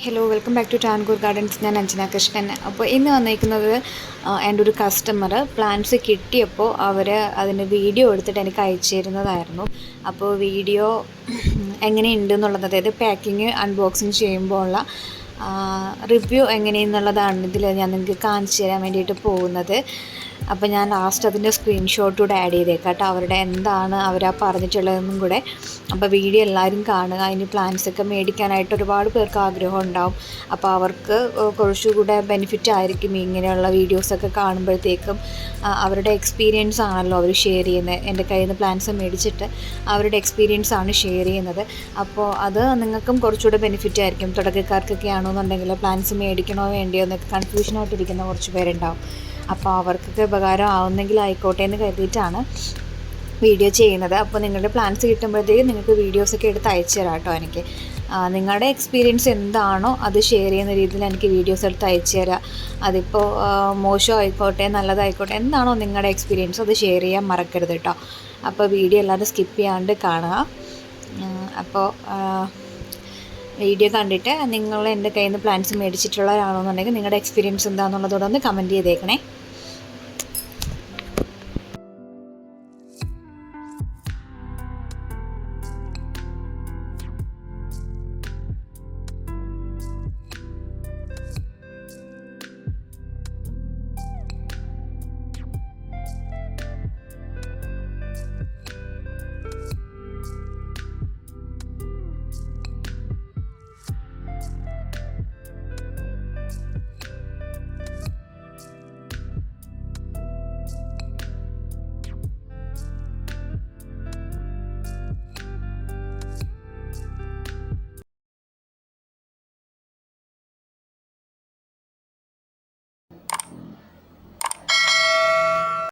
Hello welcome back to Tankur gardens. ഞാൻ അഞ്ജന കൃഷ്ണൻ. അപ്പോൾ ഇന്ന് വന്നിരിക്കുന്നത് എൻ്റെ ഒരു കസ്റ്റമർ പ്ലാന്റ്സ് കിട്ടിയപ്പോൾ അവർ അതിന് വീഡിയോ എടുത്തിട്ട് എനിക്ക് അയച്ചു തരുന്നതായിരുന്നു. അപ്പോൾ വീഡിയോ എങ്ങനെയുണ്ട് എന്നുള്ളത്, അതായത് പാക്കിങ് അൺബോക്സിങ് ചെയ്യുമ്പോൾ ഉള്ള റിവ്യൂ എങ്ങനെയെന്നുള്ളതാണ് ഇതിൽ ഞാൻ നിങ്ങൾക്ക് കാണിച്ചു തരാൻ വേണ്ടിയിട്ട് പോകുന്നത്. അപ്പോൾ ഞാൻ ലാസ്റ്റ് അതിൻ്റെ സ്ക്രീൻഷോട്ട് കൂടെ ആഡ് ചെയ്തേക്കാം കേട്ടോ, അവരുടെ എന്താണ് അവരാ പറഞ്ഞിട്ടുള്ളതെന്നും കൂടെ. അപ്പോൾ വീഡിയോ എല്ലാവരും കാണുക. അതിന് പ്ലാൻസൊക്കെ മേടിക്കാനായിട്ട് ഒരുപാട് പേർക്ക് ആഗ്രഹം ഉണ്ടാവും. അപ്പോൾ അവർക്ക് കുറച്ചുകൂടെ ബെനിഫിറ്റ് ആയിരിക്കും ഇങ്ങനെയുള്ള വീഡിയോസൊക്കെ കാണുമ്പോഴത്തേക്കും. അവരുടെ എക്സ്പീരിയൻസ് ആണല്ലോ അവർ ഷെയർ ചെയ്യുന്നത്. എൻ്റെ കയ്യിൽ നിന്ന് പ്ലാൻസ് മേടിച്ചിട്ട് അവരുടെ എക്സ്പീരിയൻസ് ആണ് ഷെയർ ചെയ്യുന്നത്. അപ്പോൾ അത് നിങ്ങൾക്കും കുറച്ചുകൂടെ ബെനിഫിറ്റ് ആയിരിക്കും. തുടക്കക്കാർക്കൊക്കെ ആണെന്നുണ്ടെങ്കിൽ പ്ലാൻസ് മേടിക്കണോ വേണ്ടിയോ എന്നൊക്കെ കൺഫ്യൂഷനായിട്ടിരിക്കുന്ന കുറച്ച് പേരുണ്ടാവും. അപ്പോൾ അവർക്കൊക്കെ ഉപകാരം ആവുന്നെങ്കിൽ ആയിക്കോട്ടെ എന്ന് കരുതിയിട്ടാണ് വീഡിയോ ചെയ്യുന്നത്. അപ്പോൾ നിങ്ങളുടെ പ്ലാൻസ് കിട്ടുമ്പോഴത്തേക്കും നിങ്ങൾക്ക് വീഡിയോസൊക്കെ എടുത്ത് അയച്ചു തരാം കേട്ടോ. എനിക്ക് നിങ്ങളുടെ എക്സ്പീരിയൻസ് എന്താണോ അത് ഷെയർ ചെയ്യുന്ന രീതിയിൽ എനിക്ക് വീഡിയോസ് എടുത്ത് അയച്ചു തരാം. അതിപ്പോൾ മോശമായിക്കോട്ടെ നല്ലതായിക്കോട്ടെ, എന്താണോ നിങ്ങളുടെ എക്സ്പീരിയൻസ് അത് ഷെയർ ചെയ്യാൻ മറക്കരുത് കേട്ടോ. അപ്പോൾ വീഡിയോ എല്ലാവരും സ്കിപ്പ് ചെയ്യാണ്ട് കാണുക. അപ്പോൾ വീഡിയോ കണ്ടിട്ട് നിങ്ങൾ എൻ്റെ കയ്യിൽ നിന്ന് പ്ലാൻസ് മേടിച്ചിട്ടുള്ളവരാണെന്നുണ്ടെങ്കിൽ നിങ്ങളുടെ എക്സ്പീരിയൻസ് എന്താണെന്നുള്ളതോടെ ഒന്ന് കമൻറ്റ് ചെയ്തേക്കണേ.